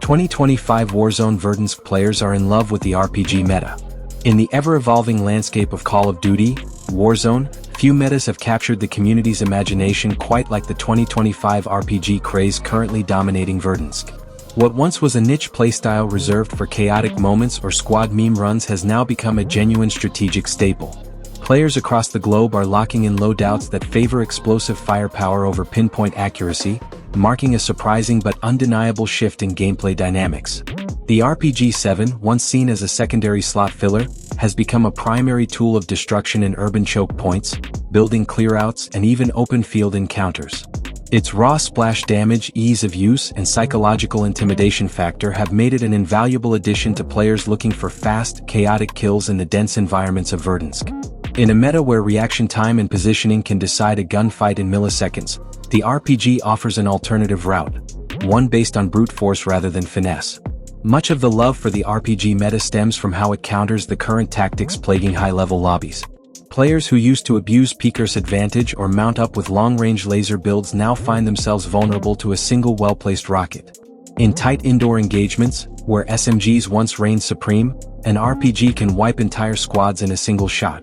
2025 Warzone Verdansk players are in love with the RPG meta. In the ever-evolving landscape of Call of Duty, Warzone, few metas have captured the community's imagination quite like the 2025 RPG craze currently dominating Verdansk. What once was a niche playstyle reserved for chaotic moments or squad meme runs has now become a genuine strategic staple. Players across the globe are locking in loadouts that favor explosive firepower over pinpoint accuracy, marking a surprising but undeniable shift in gameplay dynamics. The RPG-7, once seen as a secondary slot filler, has become a primary tool of destruction in urban choke points, building clearouts, and even open-field encounters. Its raw splash damage, ease of use, and psychological intimidation factor have made it an invaluable addition to players looking for fast, chaotic kills in the dense environments of Verdansk. In a meta where reaction time and positioning can decide a gunfight in milliseconds, the RPG offers an alternative route, one based on brute force rather than finesse. Much of the love for the RPG meta stems from how it counters the current tactics plaguing high-level lobbies. Players who used to abuse Peeker's advantage or mount up with long-range laser builds now find themselves vulnerable to a single well-placed rocket. In tight indoor engagements, where SMGs once reigned supreme, an RPG can wipe entire squads in a single shot.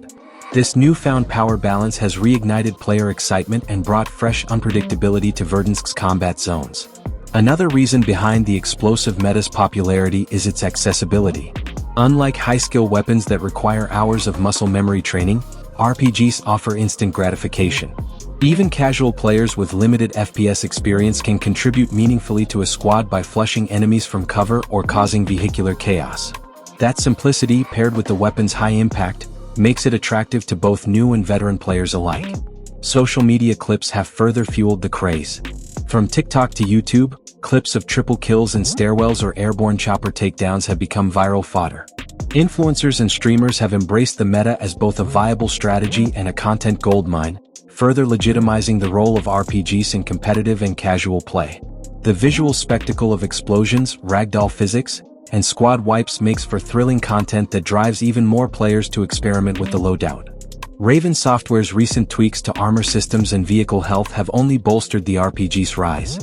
This newfound power balance has reignited player excitement and brought fresh unpredictability to Verdansk's combat zones. Another reason behind the explosive meta's popularity is its accessibility. Unlike high-skill weapons that require hours of muscle memory training, RPGs offer instant gratification. Even casual players with limited FPS experience can contribute meaningfully to a squad by flushing enemies from cover or causing vehicular chaos. That simplicity, paired with the weapon's high impact, makes it attractive to both new and veteran players alike. Social media clips have further fueled the craze. From TikTok to YouTube, clips of triple kills in stairwells or airborne chopper takedowns have become viral fodder. Influencers and streamers have embraced the meta as both a viable strategy and a content goldmine, further legitimizing the role of RPGs in competitive and casual play. The visual spectacle of explosions, ragdoll physics, and squad wipes makes for thrilling content that drives even more players to experiment with the loadout. Raven Software's recent tweaks to armor systems and vehicle health have only bolstered the RPG's rise.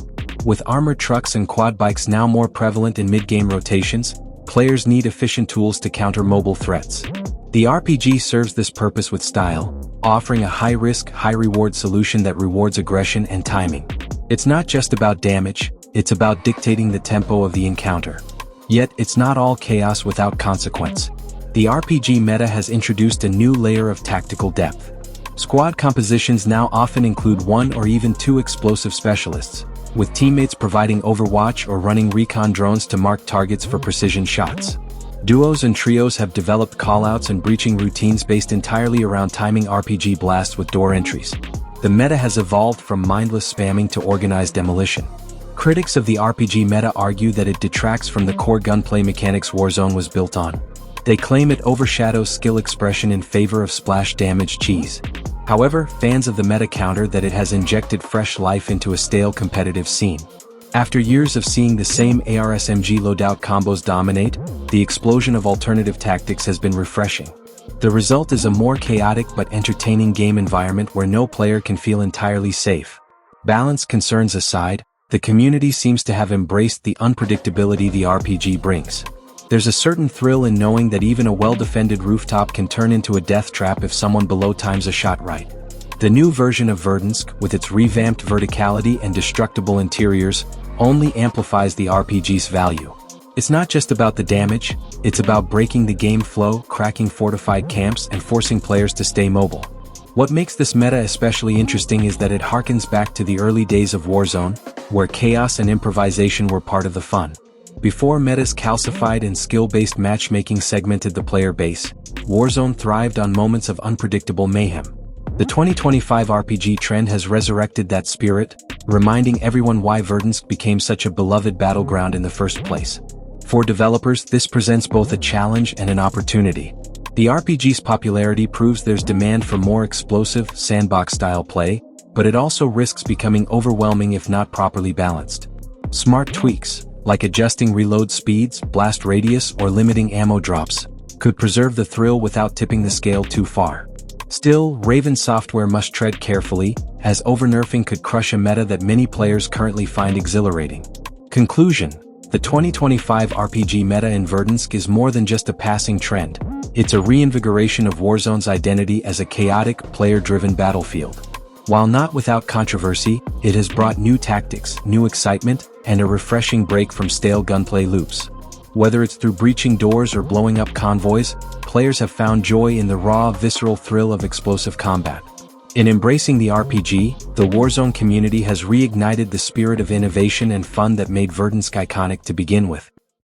With armored trucks and quad bikes now more prevalent in mid-game rotations, players need efficient tools to counter mobile threats. The RPG serves this purpose with style, offering a high-risk, high-reward solution that rewards aggression and timing. It's not just about damage, it's about dictating the tempo of the encounter. Yet, it's not all chaos without consequence. The RPG meta has introduced a new layer of tactical depth. Squad compositions now often include one or even two explosive specialists, with teammates providing overwatch or running recon drones to mark targets for precision shots. Duos and trios have developed callouts and breaching routines based entirely around timing RPG blasts with door entries. The meta has evolved from mindless spamming to organized demolition. Critics of the RPG meta argue that it detracts from the core gunplay mechanics Warzone was built on. They claim it overshadows skill expression in favor of splash damage cheese. However, fans of the meta counter that it has injected fresh life into a stale competitive scene. After years of seeing the same AR-SMG loadout combos dominate, the explosion of alternative tactics has been refreshing. The result is a more chaotic but entertaining game environment where no player can feel entirely safe. Balance concerns aside, the community seems to have embraced the unpredictability the RPG brings. There's a certain thrill in knowing that even a well-defended rooftop can turn into a death trap if someone below times a shot right. The new version of Verdansk, with its revamped verticality and destructible interiors, only amplifies the RPG's value. It's not just about the damage, it's about breaking the game flow, cracking fortified camps, and forcing players to stay mobile. What makes this meta especially interesting is that it harkens back to the early days of Warzone, where chaos and improvisation were part of the fun. Before metas calcified and skill-based matchmaking segmented the player base, Warzone thrived on moments of unpredictable mayhem. The 2025 RPG trend has resurrected that spirit, reminding everyone why Verdansk became such a beloved battleground in the first place. For developers, this presents both a challenge and an opportunity. The RPG's popularity proves there's demand for more explosive, sandbox-style play, but it also risks becoming overwhelming if not properly balanced. Smart tweaks, like adjusting reload speeds, blast radius, or limiting ammo drops, could preserve the thrill without tipping the scale too far. Still, Raven Software must tread carefully, as overnerfing could crush a meta that many players currently find exhilarating. Conclusion: The 2025 RPG meta in Verdansk is more than just a passing trend. It's a reinvigoration of Warzone's identity as a chaotic, player-driven battlefield. While not without controversy, it has brought new tactics, new excitement, and a refreshing break from stale gunplay loops. Whether it's through breaching doors or blowing up convoys, players have found joy in the raw, visceral thrill of explosive combat. In embracing the RPG, the Warzone community has reignited the spirit of innovation and fun that made Verdansk iconic to begin with.